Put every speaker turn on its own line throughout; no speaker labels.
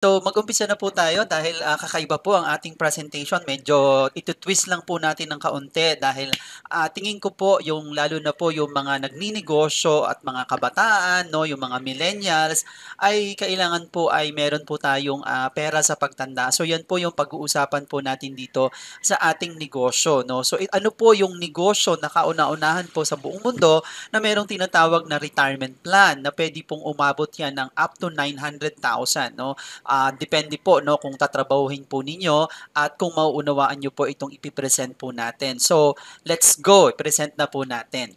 So, mag-umpisa na po tayo dahil kakaiba po ang ating presentation. Medyo ito-twist lang po natin ng kaunti dahil tingin ko po yung lalo na po yung mga nagninegosyo at mga kabataan, no, yung mga millennials, ay kailangan po ay meron po tayong pera sa pagtanda. So, yan po yung pag-uusapan po natin dito sa ating negosyo. No? So, ano po yung negosyo na kauna-unahan po sa buong mundo na merong tinatawag na retirement plan na pwede pong umabot yan ng up to 900,000. No? Depende po no kung tatrabahuhin po ninyo at kung mauunawaan niyo po itong ipipresent po natin. So, let's go. Present na po natin.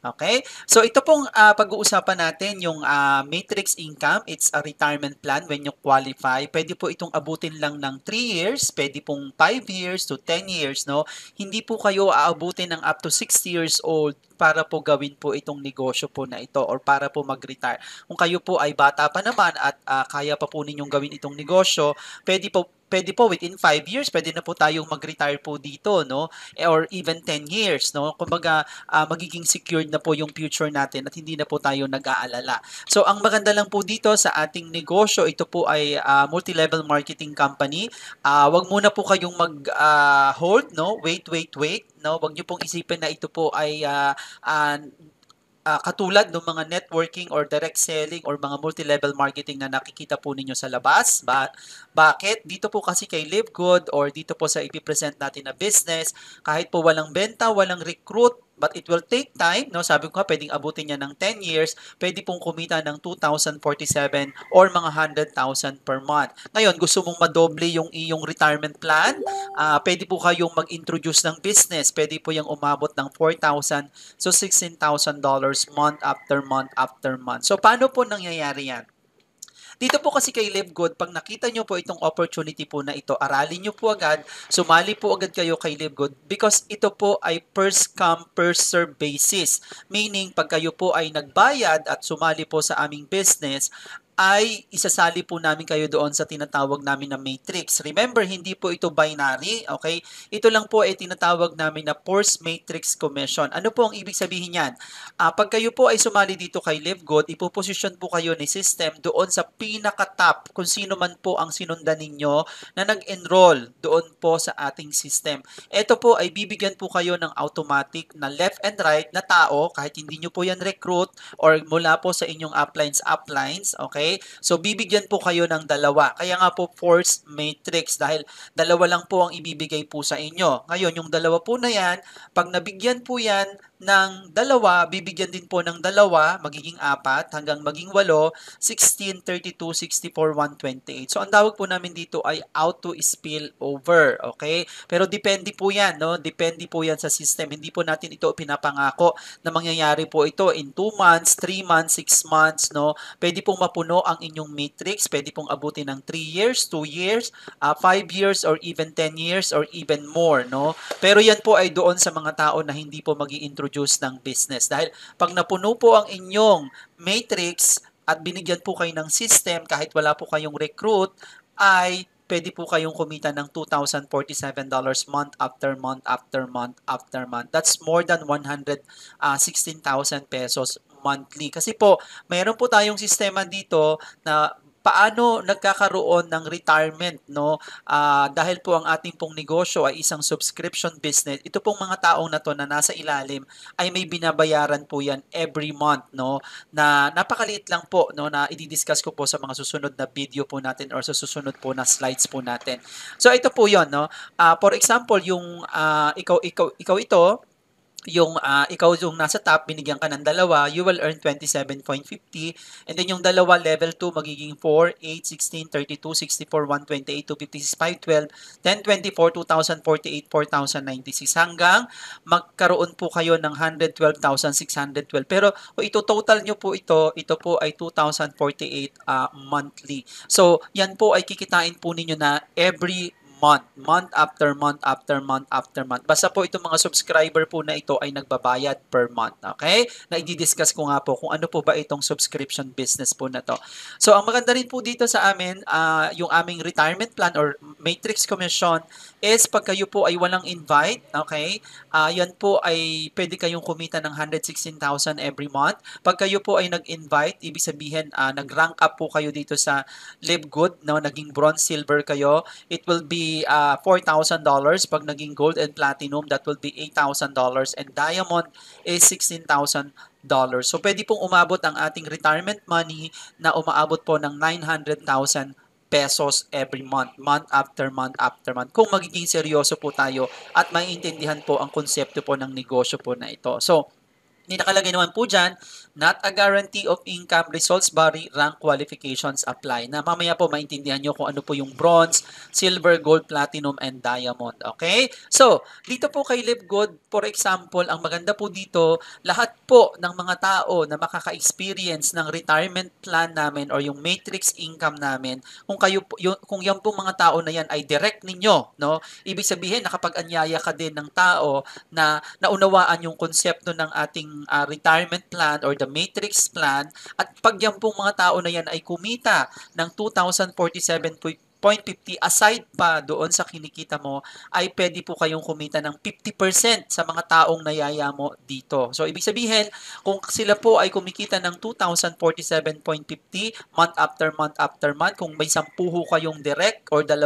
Okay? So ito pong pag-uusapan natin yung matrix income. It's a retirement plan when you qualify. Pwede po itong abutin lang ng 3 years, pwede pong 5 years to 10 years, no? Hindi po kayo aabutin ng up to 60 years old para po gawin po itong negosyo po na ito or para po mag-retire. Kung kayo po ay bata pa naman at kaya pa po ninyong gawin itong negosyo, pwede po within 5 years, pwede na po tayong mag-retire po dito, no? Or even 10 years, no? Kumbaga, magiging secured na po yung future natin at hindi na po tayo nag-aalala. So, ang maganda lang po dito sa ating negosyo, ito po ay multi-level marketing company. Wag muna po kayong mag-hold, no? Wait, no? Wag niyo pong isipin na ito po ay katulad ng mga networking or direct selling or mga multi-level marketing na nakikita po ninyo sa labas. Bakit? Dito po kasi kay Live Good or dito po sa ipipresent natin na business, kahit po walang benta, walang recruit, but it will take time, no? Sabi ko nga, pwedeng abutin niya ng 10 years, pwede pong kumita ng 2,047 or mga 100,000 per month. Ngayon, gusto mong madoble yung iyong retirement plan, pwede po kayong mag-introduce ng business, pwede po yung umabot ng 4,000 so $16,000 month after month after month. So, paano po nangyayari yan? Dito po kasi kay Live Good, pag nakita nyo po itong opportunity po na ito, aralin nyo po agad, sumali po agad kayo kay Live Good because ito po ay first come, first serve basis. Meaning, pag kayo po ay nagbayad at sumali po sa aming business, ay isasali po namin kayo doon sa tinatawag namin na matrix. Remember, hindi po ito binary, okay? Ito lang po ay tinatawag namin na force matrix commission. Ano po ang ibig sabihin niyan? Pag kayo po ay sumali dito kay Live Good, ipoposisyon po kayo ni system doon sa pinaka-top kung sino man po ang sinundan ninyo na nag-enroll doon po sa ating system. Ito po ay bibigyan po kayo ng automatic na left and right na tao kahit hindi nyo po yan recruit or mula po sa inyong uplines, okay? So, bibigyan po kayo ng dalawa. Kaya nga po force matrix dahil dalawa lang po ang ibibigay po sa inyo. Ngayon, yung dalawa po na yan, pag nabigyan po yan ng dalawa, bibigyan din po ng dalawa, magiging 4 hanggang maging 8, 16, 32, 64, 128. So, ang tawag po namin dito ay auto spill over, okay? Pero depende po yan, no? Depende po yan sa system. Hindi po natin ito pinapangako na mangyayari po ito in 2 months, 3 months, 6 months, no? Pwede pong mapuno ang inyong matrix, pwede pong abutin ng 3 years, 2 years, 5 years, or even 10 years, or even more, no? Pero yan po ay doon sa mga tao na hindi po mag-i-introduce ng business. Dahil pag napuno po ang inyong matrix at binigyan po kayo ng system kahit wala po kayong recruit, ay pwede po kayong kumita ng $2,047 month after month after month after month. That's more than 116,000 pesos monthly. Kasi po, mayroon po tayong sistema dito na paano nagkakaroon ng retirement, no? Dahil po ang ating pong negosyo ay isang subscription business. Ito pong mga taong na to na nasa ilalim ay may binabayaran po yan every month, no? Na napakaliit lang po, no, na i-discuss ko po sa mga susunod na video po natin or sa susunod po na slides po natin. So ito po 'yon, no. For example, yung ikaw ito, yung ikaw yung nasa top, binigyan ka ng dalawa, you will earn 27.50. And then yung dalawa, level 2, magiging 4, 8, 16, 32, 64, 128, 256, 512, 1024, 2048, 4096 hanggang magkaroon po kayo ng 112,612. Pero kung ito total nyo po ito po ay 2,048 monthly. So yan po ay kikitain po ninyo na every month. Month after month after month after month. Basta po itong mga subscriber po na ito ay nagbabayad per month. Okay? Na i-discuss ko nga po kung ano po ba itong subscription business po na to. So, ang maganda rin po dito sa amin, yung aming retirement plan or matrix commission is pag kayo po ay walang invite, okay? Yan po ay pwede kayong kumita ng 116,000 every month. Pag kayo po ay nag-invite, ibig sabihin nag-rank up po kayo dito sa Live Good, no? Naging bronze, silver kayo, it will be $4,000. Pag naging gold and platinum, that will be $8,000. And diamond is $16,000. So, pwede pong umabot ang ating retirement money na umaabot po ng 900,000 pesos every month, month after month after month. Kung magiging seryoso po tayo at maiintindihan po ang konsepto po ng negosyo po na ito. So, nakalagay naman po dyan, not a guarantee of income, results vary, rank qualifications apply. Na mamaya po maintindihan nyo kung ano po yung bronze, silver, gold, platinum, and diamond. Okay? So, dito po kay Live Good, for example, ang maganda po dito, lahat po ng mga tao na makaka-experience ng retirement plan namin or yung matrix income namin, kung kayo kung yan po mga tao na yan ay direct ninyo, no? Ibig sabihin nakapag-anyaya ka din ng tao na naunawaan yung konsepto ng ating retirement plan or the matrix plan, at pag yan pong mga tao na yan ay kumita ng 2,047.50 aside pa doon sa kinikita mo, ay pwede po kayong kumita ng 50% sa mga taong nayaya mo dito. So, ibig sabihin, kung sila po ay kumikita ng 2,047.50 month after month after month, kung may 10 kayong direct or 20,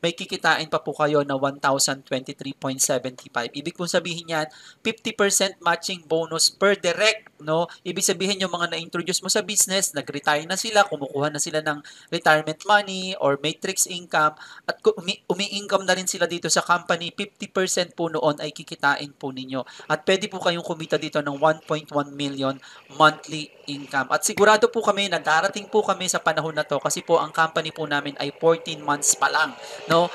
may kikitain pa po kayo na 1,023.75. Ibig pong sabihin yan, 50% matching bonus per direct, no? Ibig sabihin yung mga na-introduce mo sa business, nag-retire na sila, kumukuha na sila ng retirement money or matrix income, at umi-income na rin sila dito sa company, 50% po noon ay kikitain po ninyo. At pwede po kayong kumita dito ng 1.1 million monthly income. At sigurado po kami na darating po kami sa panahon na to kasi po ang company po namin ay 14 months pa lang, no?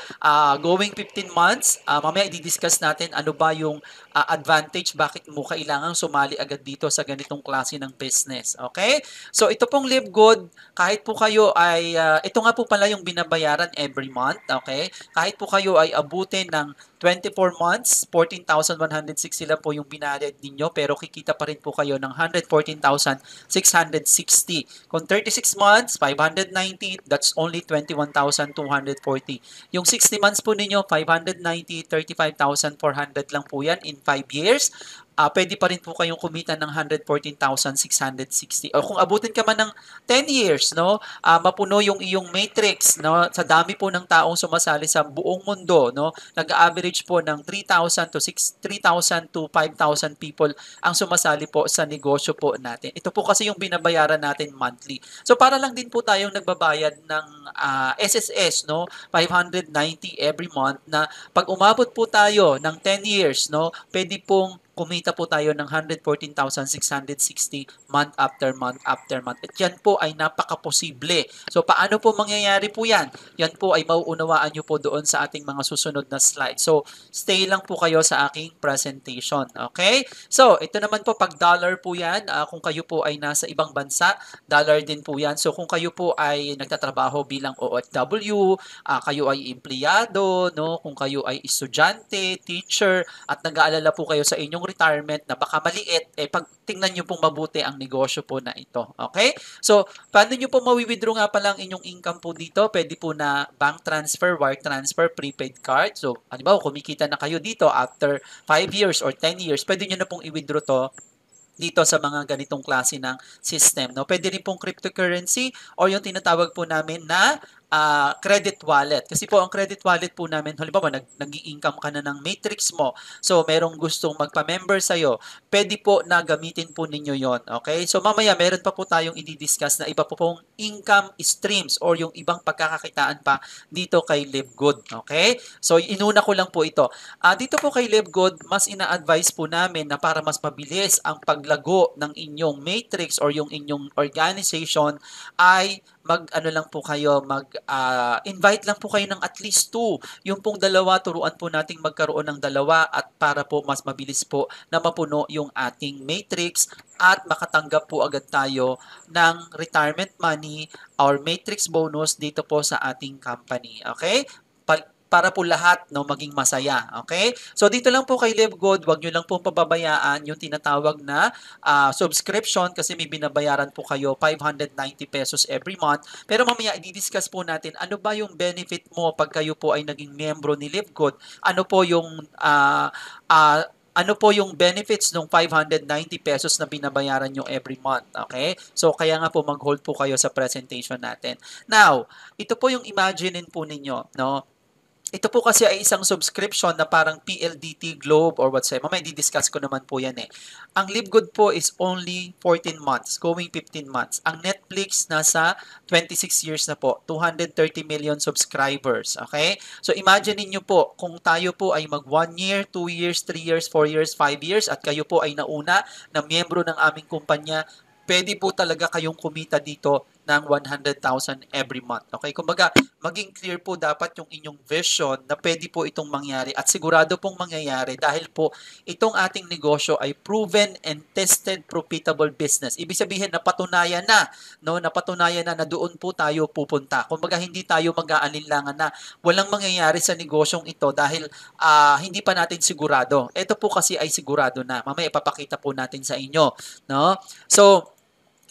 Going 15 months, mamaya i-discuss natin ano ba yung advantage, bakit mo kailangang sumali agad dito sa ganitong klase ng business. Okay? So, ito pong Live Good, kahit po kayo ay, ito nga po pala yung binabayaran every month. Okay? Kahit po kayo ay abutin ng 24 months, 14,160 lang po yung binayad ninyo, pero kikita pa rin po kayo ng 114,660. Kung 36 months, 590, that's only 21,240. Yung 60 months po ninyo, 590, 35,400 lang po yan in 5 years. Pwede pa rin po kayong kumita ng 114,660. O kung abutin ka man ng 10 years, no, mapuno yung iyong matrix, no, sa dami po ng taong sumasali sa buong mundo, no, nag-average po ng 3,000 to 5,000 people ang sumasali po sa negosyo po natin. Ito po kasi yung binabayaran natin monthly. So, para lang din po tayong nagbabayad ng SSS, no, 590 every month, na pag umabot po tayo ng 10 years, no, pwede pong kumita po tayo ng 114,660 month after month after month. At yan po ay napaka-posible. So, paano po mangyayari po yan? Yan po ay mauunawaan nyo po doon sa ating mga susunod na slide. So, stay lang po kayo sa aking presentation. Okay? So, ito naman po, pag dollar po yan, kung kayo po ay nasa ibang bansa, dollar din po yan. So, kung kayo po ay nagtatrabaho bilang OFW, kayo ay empleyado, no? Kung kayo ay estudyante, teacher, at nag-aalala po kayo sa inyong retirement na baka maliit, pag tingnan nyo pong mabuti ang negosyo po na ito. Okay? So, paano nyo po mawi-withdraw nga pala ang inyong income po dito? Pwede po na bank transfer, wire transfer, prepaid card. So, halimbawa, kumikita na kayo dito after 5 years or 10 years, pwede nyo na pong i-withdraw to dito sa mga ganitong klase ng system. No? Pwede rin pong cryptocurrency or yung tinatawag po namin na credit wallet. Kasi po ang credit wallet po namin, halimbawa nag-i-income ka na ng matrix mo, so merong gustong magpa-member sa'yo, pwede po na gamitin po ninyo yon. Okay? So mamaya meron pa po tayong i-discuss na iba po pong income streams or yung ibang pagkakakitaan pa dito kay Live Good. Okay? So inuna ko lang po ito. Dito po kay Live Good, mas ina-advise po namin na para mas mabilis ang paglago ng inyong matrix or yung inyong organization ay invite lang po kayo ng at least 2. Yung pong dalawa, turuan po nating magkaroon ng dalawa at para po mas mabilis po na mapuno yung ating matrix at makatanggap po agad tayo ng retirement money or matrix bonus dito po sa ating company. Okay? para po lahat no maging masaya. Okay? So dito lang po kay Live Good, wag niyo lang po pababayaan yung tinatawag na subscription kasi may binabayaran po kayo 590 pesos every month. Pero mamaya i-discuss po natin ano ba yung benefit mo pag kayo po ay naging miyembro ni Live Good. Ano po yung ano po yung benefits ng 590 pesos na binabayaran nyo every month. Okay? So, kaya nga po mag-hold po kayo sa presentation natin. Now, ito po yung imaginin po ninyo, no? Ito po kasi ay isang subscription na parang PLDT, Globe, or whatsoever. Mamaya di-discuss ko naman po yan eh. Ang LiveGood po is only 14 months, going 15 months. Ang Netflix nasa 26 years na po, 230 million subscribers. Okay? So imagine niyo po, kung tayo po ay mag 1 year, 2 years, 3 years, 4 years, 5 years, at kayo po ay nauna na miyembro ng aming kumpanya, pwede po talaga kayong kumita dito ng 100,000 every month. Okay? Kumbaga, maging clear po dapat yung inyong vision na pwede po itong mangyari at sigurado pong mangyayari dahil po itong ating negosyo ay proven and tested profitable business. Ibig sabihin napatunayan na, no? Napatunayan na doon po tayo pupunta. Kumbaga, hindi tayo mag-aalinlangan na walang mangyayari sa negosyong ito dahil hindi pa natin sigurado. Ito po kasi ay sigurado na. Mamaya ipapakita po natin sa inyo, no? So,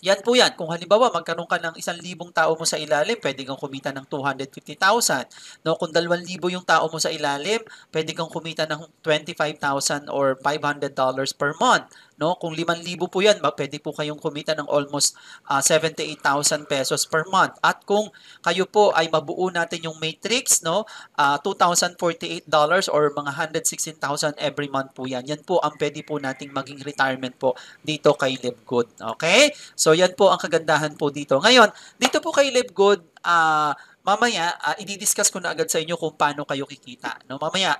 yan po yan. Kung halimbawa magkaroon ka ng 1,000 tao mo sa ilalim, pwede kang kumita ng 250,000. No, kung 2,000 yung tao mo sa ilalim, pwede kang kumita ng 25,000 or $500 per month. No, kung 5,000 po yan, pwede po kayong kumita ng almost 78,000 pesos per month. At kung kayo po ay mabuo natin yung matrix, no, $2,048 or mga 116,000 every month po yan. Yan po ang pwede po nating maging retirement po dito kay Live Good. Okay? So yan po ang kagandahan po dito. Ngayon, dito po kay Live Good, mamaya, i-discuss ko na agad sa inyo kung paano kayo kikita. No? Mamaya,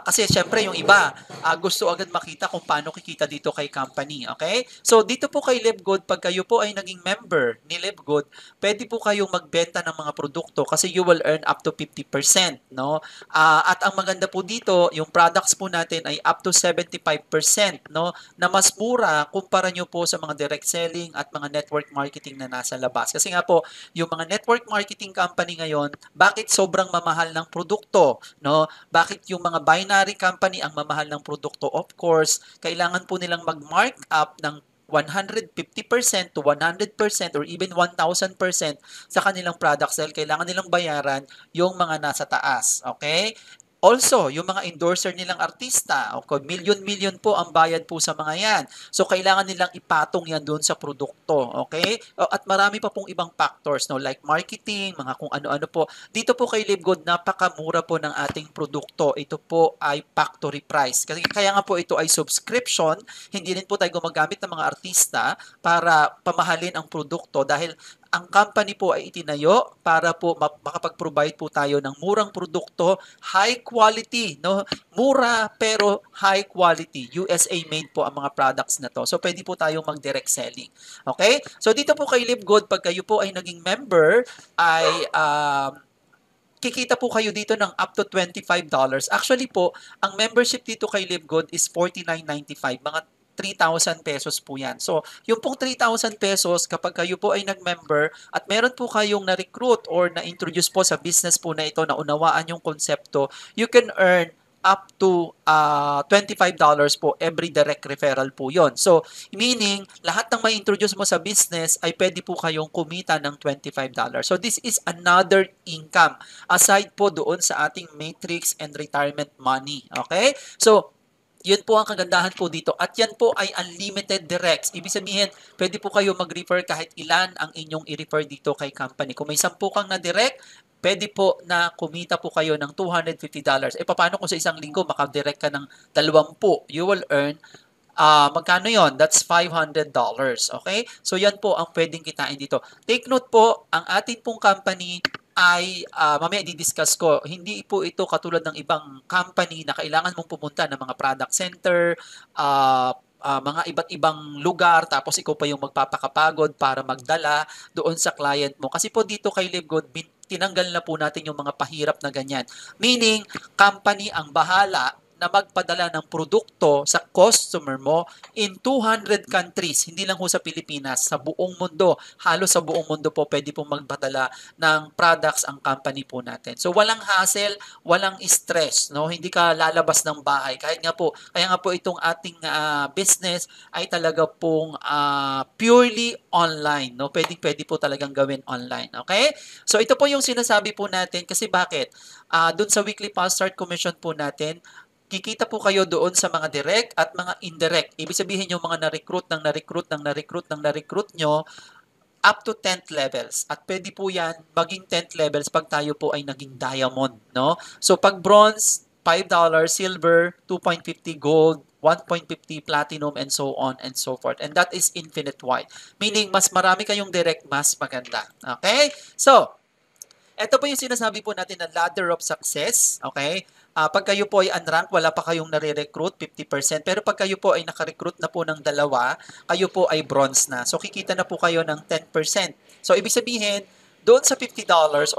kasi syempre yung iba, gusto agad makita kung paano kikita dito kay company. Okay? So dito po kay Live Good, pag kayo po ay naging member ni Live Good, pwede po kayong magbenta ng mga produkto kasi you will earn up to 50%. No? At ang maganda po dito, yung products po natin ay up to 75%, no? Na mas mura kumpara nyo po sa mga direct selling at mga network marketing na nasa labas. Kasi nga po, yung mga network marketing company ngayon, bakit sobrang mamahal ng produkto, no? Bakit yung mga binary company ang mamahal ng produkto? Of course, kailangan po nilang mag-mark up ng 150% to 100% or even 1,000% sa kanilang products dahil kailangan nilang bayaran yung mga nasa taas. Okay? Also, yung mga endorser nilang artista, okay, million-million po ang bayad po sa mga yan. So, kailangan nilang ipatong yan doon sa produkto, okay? At marami pa pong ibang factors, no? Like marketing, mga kung ano-ano po. Dito po kay Live Good, napakamura po ng ating produkto. Ito po ay factory price. Kasi kaya nga po ito ay subscription. Hindi rin po tayo gumagamit ng mga artista para pamahalin ang produkto dahil ang company po ay itinayo para po makapag-provide po tayo ng murang produkto, high quality, no? Mura pero high quality. USA made po ang mga products na to. So pwede po tayong mag-direct selling. Okay? So dito po kay Live Good, pag kayo po ay naging member ay kikita po kayo dito ng up to $25. Actually po, ang membership dito kay Live Good is $49.95. Mga 3,000 pesos po yan. So, yung pong 3,000 pesos, kapag kayo po ay nag-member at meron po kayong na-recruit or na-introduce po sa business po na ito, na unawaan yung konsepto, you can earn up to $25 po every direct referral po yon. So, meaning, lahat ng may introduce mo sa business ay pwede po kayong kumita ng $25. So, this is another income aside po doon sa ating matrix and retirement money. Okay? So, yun po ang kagandahan po dito. At yan po ay unlimited directs. Ibig sabihin, pwede po kayo mag-refer kahit ilan ang inyong i-refer dito kay company. Kung may 10 kang na direct, pwede po na kumita po kayo ng $250. Paano kung sa isang linggo makadirect ka ng 20? You will earn magkano yon? That's $500. Okay? So, yan po ang pwedeng kitain dito. Take note po, ang ating pong company ay mamaya di-discuss ko. Hindi po ito katulad ng ibang company na kailangan mong pumunta ng mga product center, mga iba't ibang lugar, tapos ikaw pa yung magpapakapagod para magdala doon sa client mo. Kasi po dito kay Live Good, tinanggal na po natin yung mga pahirap na ganyan. Meaning, company ang bahala na magpadala ng produkto sa customer mo in 200 countries, hindi lang po sa Pilipinas, sa buong mundo. Halos sa buong mundo po pwede pong magpadala ng products ang company po natin. So walang hassle, walang stress, no? Hindi ka lalabas ng bahay. Kahit nga po, kaya nga po itong ating business ay talaga pong purely online, no? Pwede po talagang gawin online, okay? So ito po yung sinasabi po natin kasi bakit? Doon sa weekly pulse start commission po natin, kikita po kayo doon sa mga direct at mga indirect. Ibig sabihin yung mga na-recruit nyo up to 10th levels. At pwede po yan maging 10th levels pag tayo po ay naging diamond, no? So pag bronze, $5, silver, 2.50, gold, 1.50, platinum, and so on and so forth. And that is infinite wide. Meaning, mas marami kayong direct, mas maganda. Okay? So, ito po yung sinasabi po natin na ladder of success. Okay? Pag kayo po ay unranked, wala pa kayong nare-recruit, 50%. Pero pag kayo po ay naka-recruit na po ng dalawa, kayo po ay bronze na. So, kikita na po kayo ng 10%. So, ibig sabihin, doon sa $50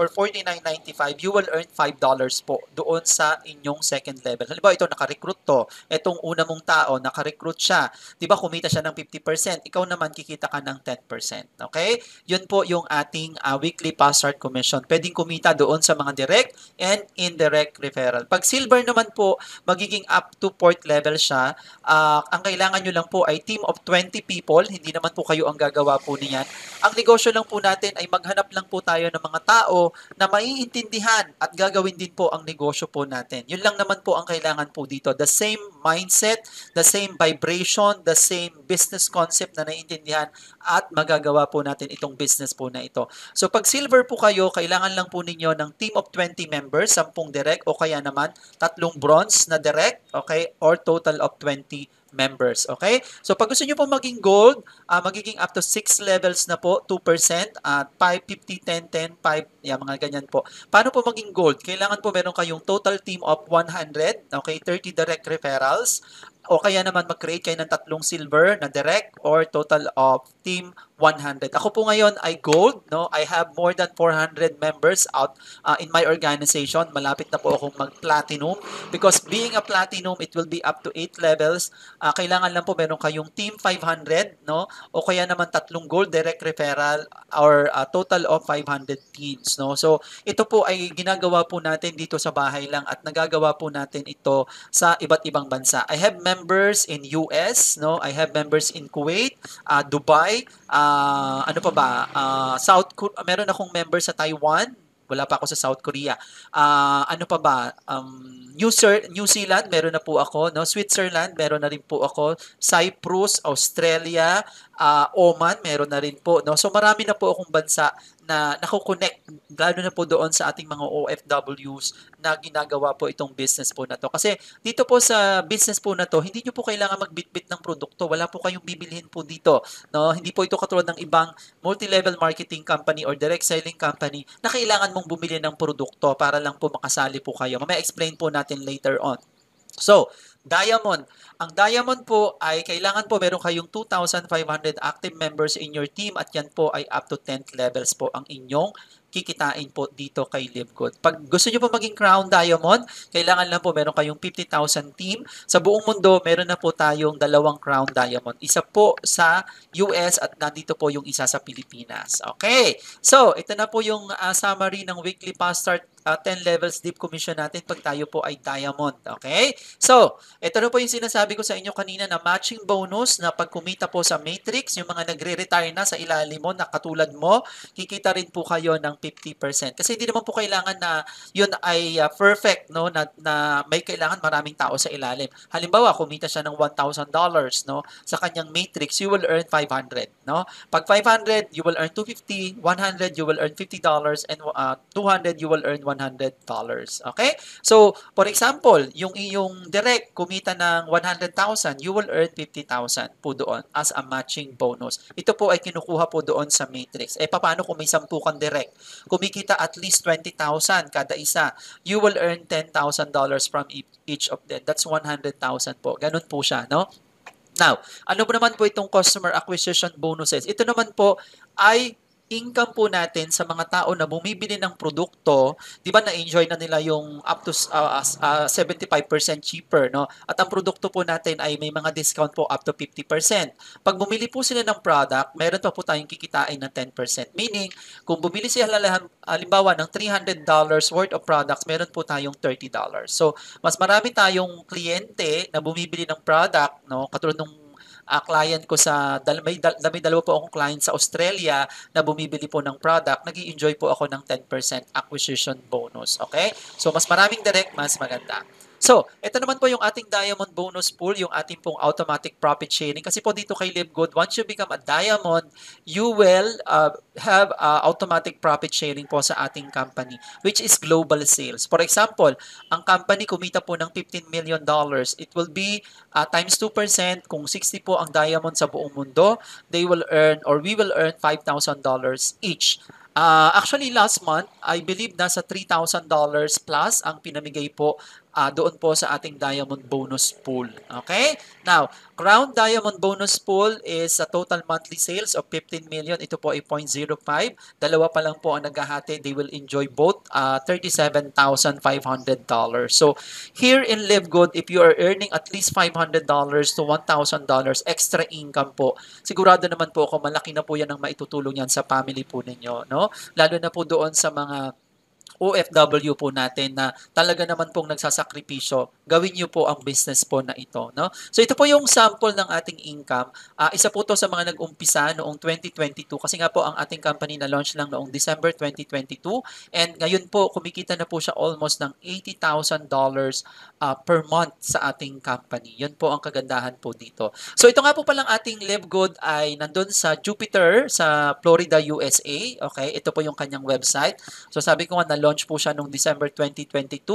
or $49.95, you will earn $5 po doon sa inyong second level. Halimbawa, ito naka-recruit to. Itong una mong tao, naka-recruit siya. Di ba, kumita siya ng 50%. Ikaw naman, kikita ka ng 10%. Okay? Yun po yung ating weekly pulse start commission. Pwedeng kumita doon sa mga direct and indirect referral. Pag silver naman po, magiging up to 4th level siya. Ang kailangan nyo lang po ay team of 20 people. Hindi naman po kayo ang gagawa po niyan. Ang negosyo lang po natin ay maghanap lang po tayo ng mga tao na maiintindihan at gagawin din po ang negosyo po natin. Yun lang naman po ang kailangan po dito. The same mindset, the same vibration, the same business concept na naiintindihan at magagawa po natin itong business po na ito. So pag silver po kayo, kailangan lang po ninyo ng team of 20 members, 10 direct o kaya naman 3 bronze na direct, okay, or total of 20 members. Okay? So, pag gusto nyo po maging gold, magiging up to 6 levels na po, 2%, at 5, 50, 10, 10, 5, yeah, mga ganyan po. Paano po maging gold? Kailangan po meron kayong total team of 100, okay, 30 direct referrals, o kaya naman mag-create kayo ng 3 silver na direct or total of team 100. Ako po ngayon ay gold, no? I have more than 400 members out in my organization. Malapit na po akong mag-platinum because being a platinum, it will be up to 8 levels. Kailangan lang po meron kayong team 500, no? O kaya naman 3 gold direct referral or total of 500 teams, no? So, ito po ay ginagawa po natin dito sa bahay lang at nagagawa po natin ito sa iba't ibang bansa. I have members in US, no? I have members in Kuwait, Dubai, ano pa ba? Meron akong member sa Taiwan. Wala pa ako sa South Korea. Ano pa ba? New Zealand, meron na po ako. No? Switzerland, meron na rin po ako. Cyprus, Australia, Oman, meron na rin po. No? So marami na po akong bansa na nakukonect, lalo na po doon sa ating mga OFWs na ginagawa po itong business po na to. Kasi dito po sa business po na to, hindi nyo po kailangan magbitbit ng produkto. Wala po kayong bibilhin po dito. No? Hindi po ito katulad ng ibang multi-level marketing company or direct selling company na kailangan mong bumili ng produkto para lang po makasali po kayo. Mamaya explain po natin later on. So, diamond. Ang diamond po ay kailangan po meron kayong 2,500 active members in your team at yan po ay up to 10th levels po ang inyong kikitain po dito kay Live Good. Pag gusto nyo po maging Crown Diamond, kailangan lang po meron kayong 50,000 team. Sa buong mundo, meron na po tayong 2 Crown Diamond. Isa po sa US at nandito po yung isa sa Pilipinas. Okay. So, ito na po yung summary ng weekly pulse start 10 levels deep commission natin pag tayo po ay diamond. Okay? So, ito na po yung sinasabi ko sa inyo kanina na matching bonus na pag kumita po sa matrix, yung mga nagre-retire na sa ilalim mo na katulad mo, kikita rin po kayo ng 50%. Kasi hindi naman po kailangan na yun ay perfect, no? Na may kailangan maraming tao sa ilalim. Halimbawa, kumita siya ng $1,000, no? Sa kanyang matrix, you will earn 500, no? Pag 500, you will earn 250, 100, you will earn $50, and 200, you will earn $100. Okay? So, for example, yung iyong direct kumita ng 100,000, you will earn 50,000 po doon as a matching bonus. Ito po ay kinukuha po doon sa matrix. Paano kung may 10 kang direct? Kumikita at least 20,000 kada isa. You will earn $10,000 from each of them. That's 100,000 po. Ganun po siya, no? Now, ano po naman po itong customer acquisition bonuses? Ito naman po ay income po natin sa mga tao na bumibili ng produkto, 'di ba na-enjoy na nila yung up to 75% cheaper, no? At ang produkto po natin ay may mga discount po up to 50%. Pag bumili po sila ng product, meron pa po tayong kikitain na 10%. Meaning, kung bumili sila halimbawa ng $300 worth of products, meron po tayong $30. So, mas marami tayong kliyente na bumibili ng product, no? Katulad nung client ko may dalawa po akong client sa Australia na bumibili po ng product, nag-i-enjoy po ako ng 10% acquisition bonus. Okay? So, mas maraming direct, mas maganda. So, ito naman po yung ating diamond bonus pool, yung ating pong automatic profit sharing. Kasi po dito kay Live Good, once you become a diamond, you will have automatic profit sharing po sa ating company, which is global sales. For example, ang company kumita po ng $15 million, it will be times 2%. Kung 60 po ang diamond sa buong mundo, they will earn or we will earn $5,000 each. Actually, last month, I believe nasa $3,000 plus ang pinamigay po doon po sa ating diamond bonus pool. Okay? Now, Crown Diamond Bonus Pool is a total monthly sales of 15 million. Ito po ay 0.05. Dalawa pa lang po ang naghahati. They will enjoy both $37,500. So, here in Live Good, if you are earning at least $500 to $1,000 extra income po, sigurado naman po ako malaki na po yan ang maitutulong yan sa family po ninyo. No? Lalo na po doon sa mga OFW po natin na talaga naman pong nagsasakripisyo, gawin niyo po ang business po na ito. No? So ito po yung sample ng ating income. Isa po to sa mga nag-umpisa noong 2022 kasi nga po ang ating company na launch lang noong December 2022 and ngayon po kumikita na po siya almost ng $80,000 per month sa ating company. Yun po ang kagandahan po dito. So ito nga po palang ating Live Good ay nandun sa Jupiter sa Florida, USA. Okay, ito po yung kanyang website. So sabi ko nga na-launch po siya noong December 2022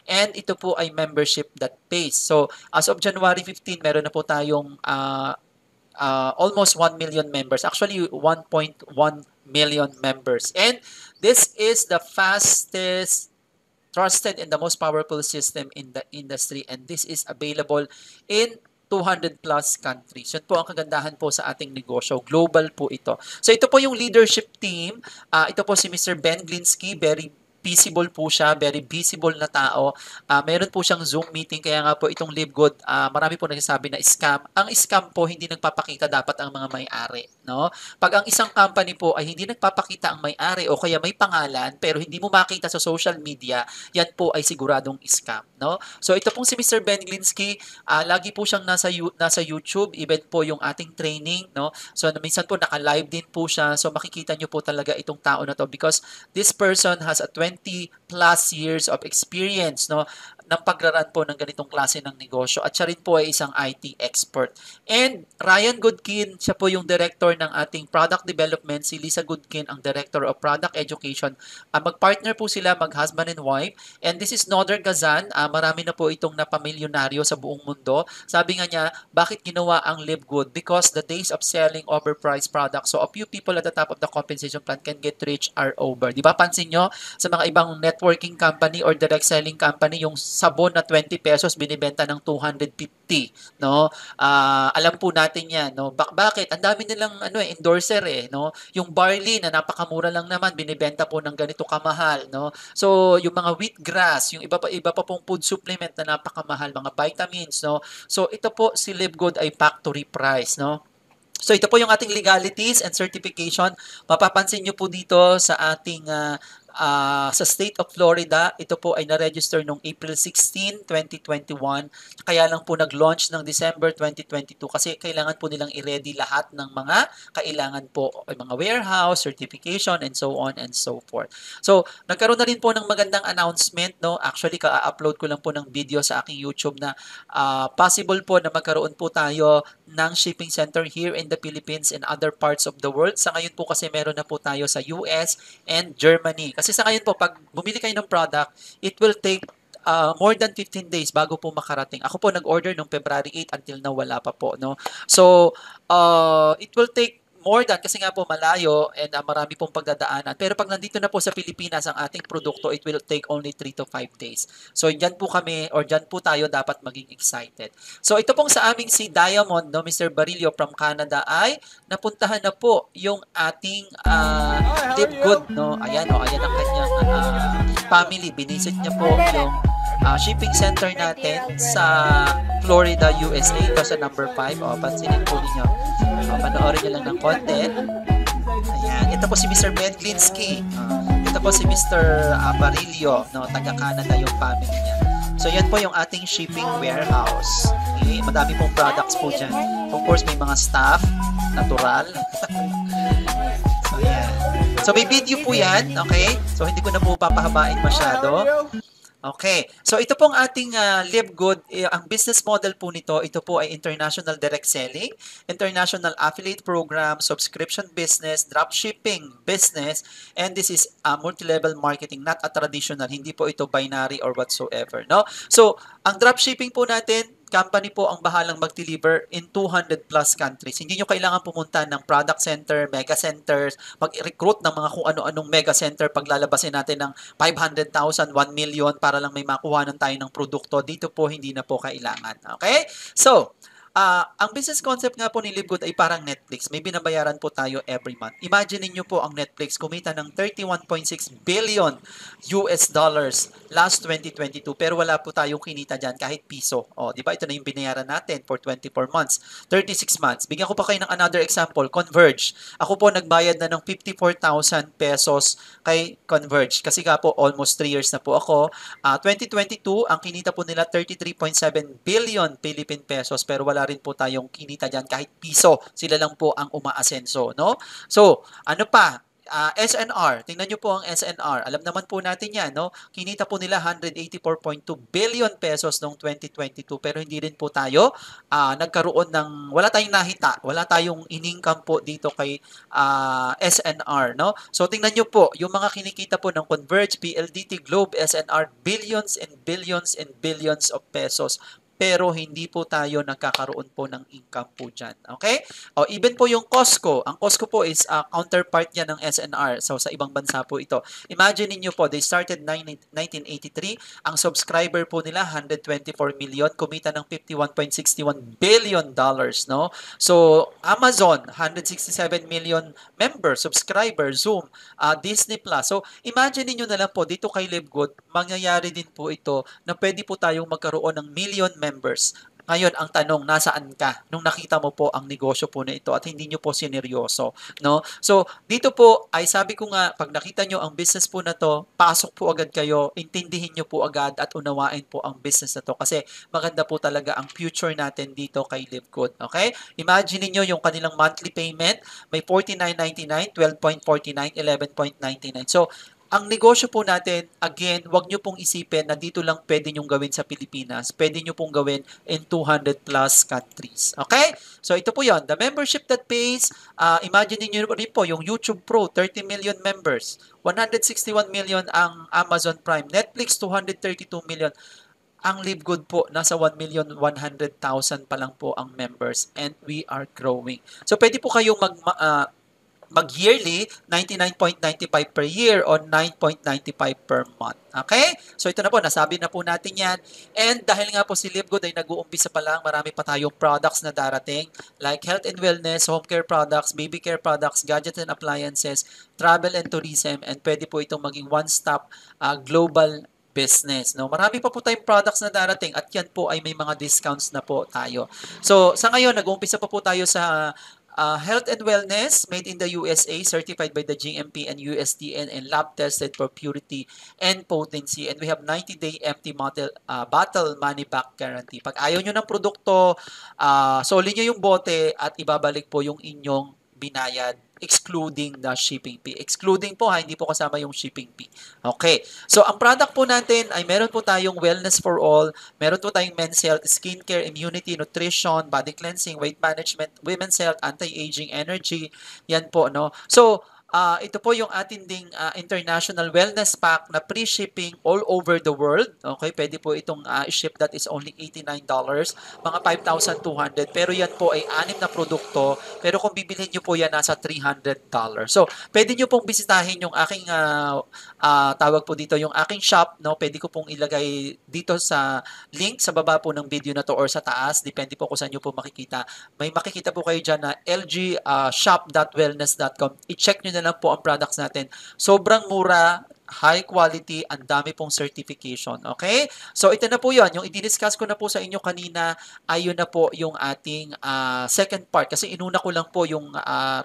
and ito po ay membership that pays. So as of January 15, meron na po tayong almost 1 million members. Actually 1.1 million members. And this is the fastest trusted and the most powerful system in the industry and this is available in 200 plus countries. Yan po ang kagandahan po sa ating negosyo. Global po ito. So ito po yung leadership team. Ito po si Mr. Ben Glinsky. Very visible po siya, very visible na tao. Meron po siyang Zoom meeting, kaya nga po itong Live Good, marami po nagsasabi na scam. Ang scam po, hindi nagpapakita dapat ang mga may-ari. No? Pag ang isang company po ay hindi nagpapakita ang may-ari o kaya may pangalan, pero hindi mo makita sa social media, yan po ay siguradong scam. No? So ito pong si Mr. Ben Glinsky, lagi po siyang nasa YouTube, even po yung ating training. No? So minsan po naka-live din po siya, so makikita nyo po talaga itong tao na to because this person has a 20 plus years of experience, no, ng pagraran po ng ganitong klase ng negosyo at siya rin po ay isang IT expert. And Ryan Goodkin, siya po yung director ng ating product development, si Lisa Goodkin ang director of product education. Mag-partner po sila, mag-husband and wife. And this is Noder Gazan, marami na po itong napamilyonaryo sa buong mundo. Sabi nga niya, bakit ginawa ang Live Good? Because the days of selling overpriced products, so a few people at the top of the compensation plan can get rich are over. Di ba pansin nyo sa mga ibang networking company or direct selling company, yung sabon na 20 pesos binibenta ng 250, no? Alam po natin 'yan, no? Bakit? Ang dami nilang endorser no? Yung barley na napakamura lang naman binibenta po ng ganito kamahal, no? So, yung mga wheatgrass, yung iba pa pong food supplement na napakamahal, mga vitamins, no? So, ito po si Live Good ay factory price, no? So ito po yung ating legalities and certification. Mapapansin nyo po dito sa ating sa state of Florida, ito po ay na-register noong April 16, 2021. Kaya lang po nag-launch ng December 2022 kasi kailangan po nilang i-ready lahat ng mga kailangan po, mga warehouse, certification, and so on and so forth. So, nagkaroon na rin po ng magandang announcement, no? Actually, ka-upload ko lang po ng video sa aking YouTube na possible po na magkaroon po tayo ng shipping center here in the Philippines and other parts of the world. Sa ngayon po kasi meron na po tayo sa US and Germany. Kasi sa ngayon po, pag bumili kayo ng product, it will take more than 15 days bago po makarating. Ako po nag-order noong February 8 until now wala pa po. No? So, it will take more than, kasi nga po malayo and marami pong pagdadaanan. Pero pag nandito na po sa Pilipinas ang ating produkto, it will take only 3 to 5 days. So dyan po kami or dyan po tayo dapat maging excited. So ito pong sa aming si Diamond, no, Mr. Barillo from Canada ay napuntahan na po yung ating Live Good, no. Ayan, ayan ang kanyang family. Binisit niya po yung shipping center natin sa Florida, USA. Ito sa number 5. Pansinin po ninyo. Panoorin nyo lang ng konti. Ayan. Ito po si Mr. Medlinski. Ito po si Mr. Barillo, no, taga-Canada yung family niya. So, yan po yung ating shipping warehouse. Okay. Madami pong products po dyan. Of course, may mga staff, natural. So, yan. So, may video po yan. Okay? So, hindi ko na po papahabain masyado. Okay. So, ito pong ating Live Good. Ang business model po nito, ito po ay international direct selling, international affiliate program, subscription business, dropshipping business, and this is multi-level marketing, not a traditional. Hindi po ito binary or whatsoever. No? So, ang dropshipping po natin, company po ang bahalang mag-deliver in 200 plus countries. Hindi nyo kailangan pumunta ng product center, mega centers, mag-recruit ng mga kung ano-anong mega center paglalabasin natin ng 500,000, 1 million para lang may makuha ng tayo ng produkto. Dito po hindi na po kailangan. Okay? So, ang business concept nga po ni Live Good ay parang Netflix. May binabayaran po tayo every month. Imagine niyo po ang Netflix kumita ng 31.6 billion US dollars last 2022 pero wala po tayong kinita dyan kahit piso. Di ba? Ito na yung binayaran natin for 24 months, 36 months. Bigyan ko pa kayo ng another example, Converge. Ako po nagbayad na ng 54,000 pesos kay Converge kasi nga po almost 3 years na po ako. 2022, ang kinita po nila 33.7 billion Philippine pesos pero wala rin po tayong kinita dyan kahit piso. Sila lang po ang umaasenso, no? So, ano pa? SNR. Tingnan nyo po ang SNR. Alam naman po natin yan, no? Kinita po nila 184.2 billion pesos noong 2022 pero hindi rin po tayo nagkaroon ng, wala tayong nahita, wala tayong in-income po dito kay SNR, no? So, tingnan nyo po, yung mga kinikita po ng Converge, PLDT, Globe, SNR, billions and billions and billions of pesos pero hindi po tayo nagkakaroon po ng income po dyan. Okay? Even po yung Costco. Ang Costco po is counterpart niya ng SNR. So, sa ibang bansa po ito. Imagine niyo po, they started 1983. Ang subscriber po nila, 124 million. Kumita ng 51.61 billion dollars. No? So, Amazon, 167 million members, subscriber, Zoom, Disney Plus. So, imagine niyo na lang po, dito kay Live Good, mangyayari din po ito na pwede po tayong magkaroon ng million members. Ngayon, ang tanong, nasaan ka nung nakita mo po ang negosyo po na ito at hindi nyo po sineryoso, no? So, dito po ay sabi ko nga, pag nakita nyo ang business po na to, pasok po agad kayo, intindihin nyo po agad at unawain po ang business na to kasi maganda po talaga ang future natin dito kay Live Good, okay? Imagine niyo yung kanilang monthly payment, may $49.99, $12.49, $11.99. So, ang negosyo po natin, again, wag nyo pong isipin na dito lang pwede nyong gawin sa Pilipinas. Pwede nyo pong gawin in 200 plus countries. Okay? So, ito po yon. The membership that pays, imagine niyo rin po yung YouTube Pro, 30 million members. 161 million ang Amazon Prime. Netflix, 232 million. Ang Live Good po, nasa 1,100,000 pa lang po ang members. And we are growing. So, pwede po kayong mag-yearly, 99.95 per year o 9.95 per month. Okay? So ito na po, nasabi na po natin yan. And dahil nga po si Live Good ay nag-uumpisa pa lang, marami pa tayong products na darating like health and wellness, home care products, baby care products, gadgets and appliances, travel and tourism, and pwede po itong maging one-stop global business. No? Marami pa po tayong products na darating at yan po ay may mga discounts na po tayo. So sa ngayon, nag-uumpisa pa po tayo sa health and wellness made in the USA, certified by the GMP and USDN and lab tested for purity and potency. And we have 90-day empty bottle money back guarantee. Pag ayaw nyo ng produkto, solid nyo yung bote at ibabalik po yung inyong binayad excluding the shipping fee. Excluding po hindi po kasama yung shipping fee. Okay. So, ang product po natin ay meron po tayong wellness for all, meron po tayong men's health, skincare, immunity, nutrition, body cleansing, weight management, women's health, anti-aging, energy. Yan po, no? So, Ito po yung ating ding international wellness pack na free shipping all over the world. Okay, pwede po itong ship that is only $89, mga 5,200. Pero yan po ay anim na produkto. Pero kung bibilhin nyo po yan, nasa $300. So, pwede nyo pong bisitahin yung aking tawag po dito, yung aking shop. No? Pwede ko pong ilagay dito sa link sa baba po ng video na to or sa taas. Depende po kung saan nyo po makikita. May makikita po kayo dyan na lgshop.wellness.com. I-check nyo na lang po ang products natin. Sobrang mura, high quality, ang dami pong certification. Okay? So, ito na po yun. Yung i-discuss ko na po sa inyo kanina, ayun na po yung ating second part. Kasi inuna ko lang po yung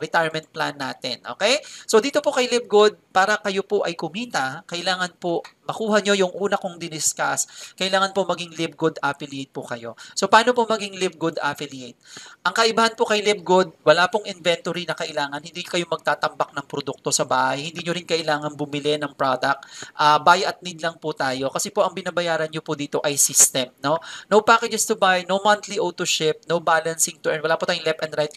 retirement plan natin. Okay? So, dito po kay Live Good, para kayo po ay kumita, kailangan po makuha nyo yung una kong diniscuss, kailangan po maging Live Good affiliate po kayo. So, paano po maging Live Good affiliate? Ang kaibahan po kay Live Good, wala pong inventory na kailangan, hindi kayo magtatambak ng produkto sa bahay, hindi nyo rin kailangan bumili ng product, buy at need lang po tayo, kasi po ang binabayaran nyo po dito ay system, no? No packages to buy, no monthly auto ship, no balancing to earn, wala po tayong left and right,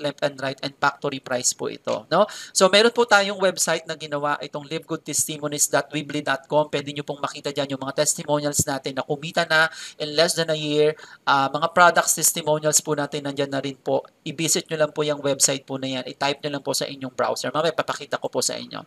and factory price po ito, no? So, meron po tayong website na ginawa, itong livegoodtestimonies.weebly.com, pwede nyo pong makita dyan yung mga testimonials natin na kumita na in less than a year. Mga products testimonials po natin nandyan na rin po. I-visit nyo lang po yung website po na yan. I-type nyo lang po sa inyong browser. Mamaya papakita ko po sa inyo.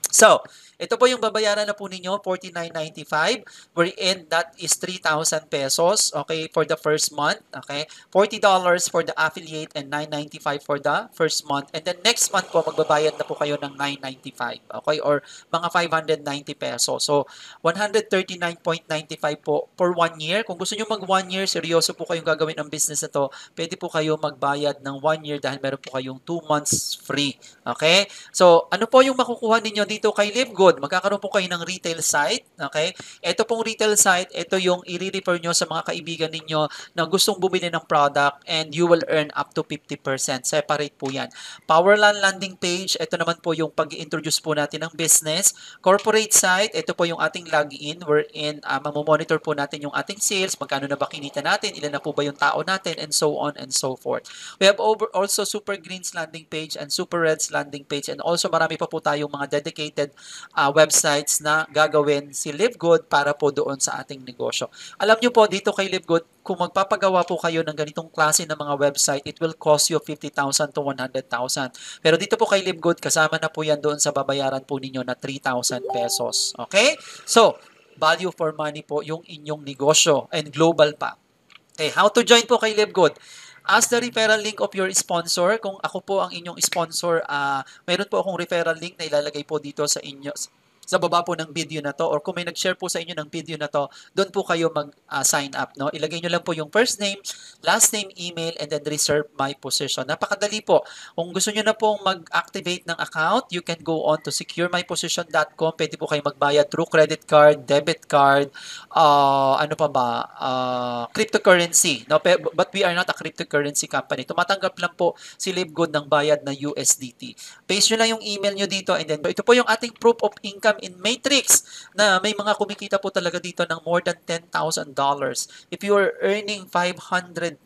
So, ito po yung babayaran na po ninyo, $49.95, wherein that is 3,000 pesos, okay, for the first month, okay? $40 for the affiliate and $9.95 for the first month. And then next month po, magbabayad na po kayo ng $9.95, okay, or mga 590 pesos. So, 139.95 po for 1 year. Kung gusto nyo mag 1 year, seryoso po kayong gagawin ang business na to, pwede po kayo magbayad ng 1 year dahil meron po kayong 2 months free, okay? So, ano po yung makukuha ninyo dito kay Live Good? Magkakaroon po kayo ng retail site, okay? Ito pong retail site, ito yung i-refer nyo sa mga kaibigan ninyo na gustong bumili ng product and you will earn up to 50%. Separate po yan. Powerland landing page, ito naman po yung pag-introduce po natin ng business. Corporate site, ito po yung ating login wherein mamomonitor po natin yung ating sales, magkano na ba kinita natin, ilan na po ba yung tao natin, and so on and so forth. We have also Super Greens landing page and Super Reds landing page, and also marami pa po tayong mga dedicated websites na gagawin si Live Good para po doon sa ating negosyo. Alam nyo po, dito kay Live Good, kung magpapagawa po kayo ng ganitong klase ng mga website, it will cost you 50,000 to 100,000. Pero dito po kay Live Good, kasama na po yan doon sa babayaran po ninyo na 3,000 pesos. Okay? So, value for money po yung inyong negosyo and global pa. Okay, how to join po kay Live Good? As the referral link of your sponsor, kung ako po ang inyong sponsor, meron po akong referral link na ilalagay po dito sa inyo, sa baba po ng video na to, or kung may nag-share po sa inyo ng video na to, doon po kayo mag-sign up. No? Ilagay nyo lang po yung first name, last name, email, and then reserve my position. Napakadali po. Kung gusto nyo na pong mag-activate ng account, you can go on to securemyposition.com. Pwede po kayo magbayad through credit card, debit card, ano pa ba, cryptocurrency. No? But we are not a cryptocurrency company. Tumatanggap lang po si Live Good ng bayad na USDT. Paste nyo lang yung email nyo dito, and then ito po yung ating proof of income in Matrix na may mga kumikita po talaga dito ng more than $10,000. If you are earning 500,000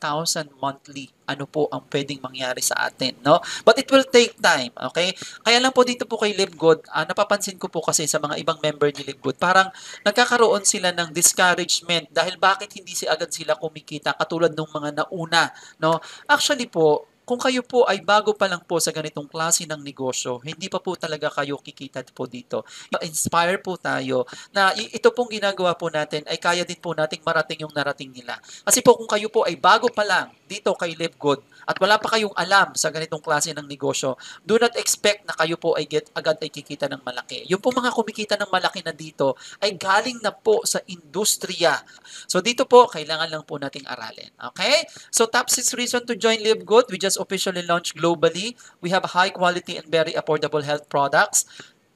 monthly, ano po ang pwedeng mangyari sa atin, no? But it will take time, okay? Kaya lang po dito po kay Live Good, napapansin ko po kasi sa mga ibang member ni Live Good, parang nagkakaroon sila ng discouragement dahil bakit hindi agad sila kumikita katulad ng mga nauna, no? Actually po, kung kayo po ay bago pa lang po sa ganitong klase ng negosyo, hindi pa po talaga kayo kikita po dito. Inspire po tayo na ito pong ginagawa po natin ay kaya din po nating marating yung narating nila. Kasi po kung kayo po ay bago pa lang dito kay Live Good at wala pa kayong alam sa ganitong klase ng negosyo, do not expect na kayo po ay agad ay kikita ng malaki. Yung po mga kumikita ng malaki na dito ay galing na po sa industriya. So dito po, kailangan lang po nating aralin. Okay? So top 6 reason to join Live Good. We just officially launched globally. We have high quality and very affordable health products.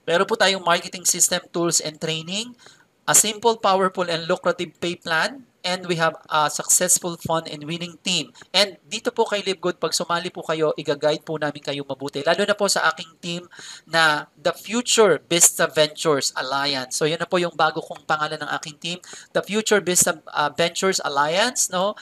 Meron po tayong marketing system, tools, and training. A simple, powerful, and lucrative pay plan. And we have a successful, fun, and winning team. And dito po kay Live Good, pag sumali po kayo, i-guide po namin kayo mabuti. Lalo na po sa aking team na The Future Vista Ventures Alliance. So, yan na po yung bago kong pangalan ng aking team. The Future Vista Ventures Alliance, no?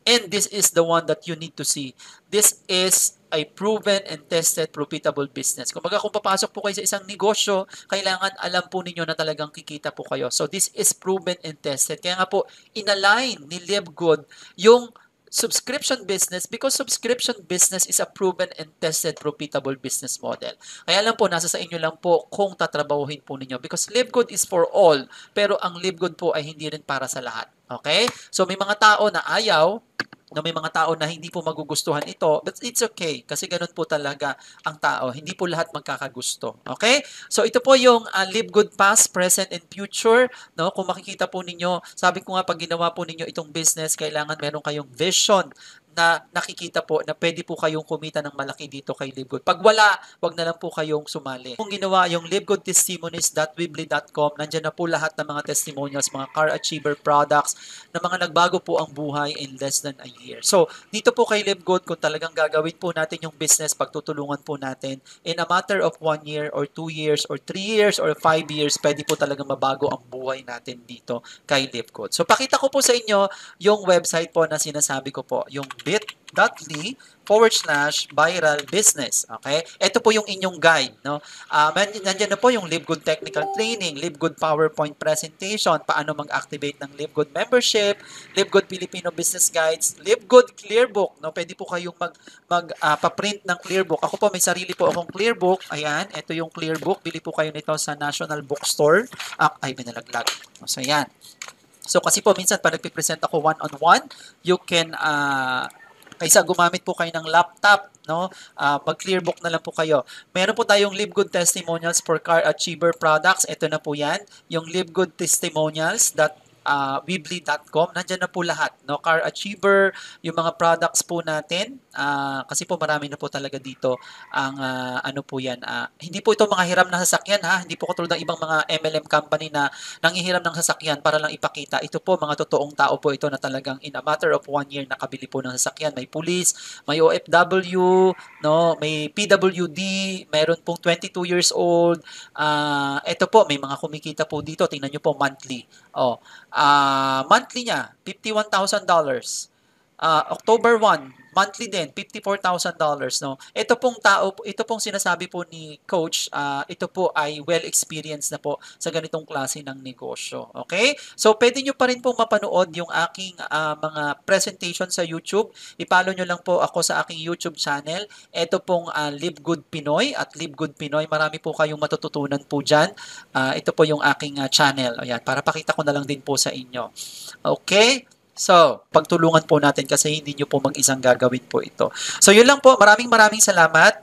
And this is the one that you need to see. This is ay proven and tested profitable business. Kumbaga kung papasok po kayo sa isang negosyo, kailangan alam po ninyo na talagang kikita po kayo. So this is proven and tested. Kaya nga po, inalign ni Live Good yung subscription business because subscription business is a proven and tested profitable business model. Kaya lang po, nasa sa inyo lang po kung tatrabahuhin po ninyo because Live Good is for all, pero ang Live Good po ay hindi rin para sa lahat. Okay? So may mga tao na ayaw, na may mga tao na hindi po magugustuhan ito, but it's okay kasi ganun po talaga ang tao. Hindi po lahat magkakagusto. Okay? So ito po yung Live Good past, present, and future. No? Kung makikita po ninyo, sabi ko nga pag ginawa po ninyo itong business, kailangan meron kayong vision na nakikita po na pwede po kayong kumita ng malaki dito kay Live Good. Pag wala, wag na lang po kayong sumali. Kung ginawa yung livegoodtestimonies.weebly.com, nandiyan na po lahat ng mga testimonials, mga car achiever products na mga nagbago po ang buhay in less than a year. So, dito po kay Live Good, kung talagang gagawin po natin yung business, pagtutulungan po natin, in a matter of 1 year or 2 years or 3 years or 5 years, pwede po talagang mabago ang buhay natin dito kay Live Good. So, pakita ko po sa inyo yung website po na sinasabi ko po, yung bit.ly/viral business. Okay? Ito po yung inyong guide. No? Nandiyan na po yung Live Good Technical Training, Live Good PowerPoint Presentation, paano mag-activate ng Live Good Membership, Live Good Filipino Business Guides, Live Good Clearbook. No? Pwede po kayong pa-print ng Clearbook. Ako po, may sarili po akong Clearbook. Ayan, ito yung Clearbook. Bili po kayo nito sa National Bookstore. Ay, binalaglag. So, ayan. So kasi po minsan pag nagpipresent ako one-on-one, you can kaysa gumamit po kayo ng laptop, no? Mag-clearbook na lang po kayo. Meron po tayong Live Good Testimonials for Car Achiever products. Ito na po 'yan, yung Live Good Testimonials weebly.com, nandiyan na po lahat, no? Car Achiever, yung mga products po natin, kasi po marami na po talaga dito ang ano po yan, hindi po ito mga hiram na sasakyan ha, hindi po katulad ng ibang mga MLM company na nanghihiram ng sasakyan para lang ipakita. Ito po mga totoong tao po ito na talagang in a matter of 1 year nakabili po ng sasakyan. May police, may OFW, no? May PWD, meron pong 22 years old. Ito po, may mga kumikita po dito. Tingnan nyo po monthly. Monthly niya, $51,000. October 1, monthly din, $54,000, no? Ito pong tao, ito pong sinasabi po ni coach, ito po ay well experienced na po sa ganitong klase ng negosyo. Okay? So, pwede nyo pa rin pong mapanood yung aking mga presentation sa YouTube. I-follow nyo lang po ako sa aking YouTube channel. Ito pong Live Good Pinoy at Live Good Pinoy. Marami po kayong matututunan po dyan. Ito po yung aking channel. Ayan, para pakita ko na lang din po sa inyo. Okay? So, pagtulungan po natin kasi hindi nyo po mag-isang gagawin po ito. So, yun lang po. Maraming salamat.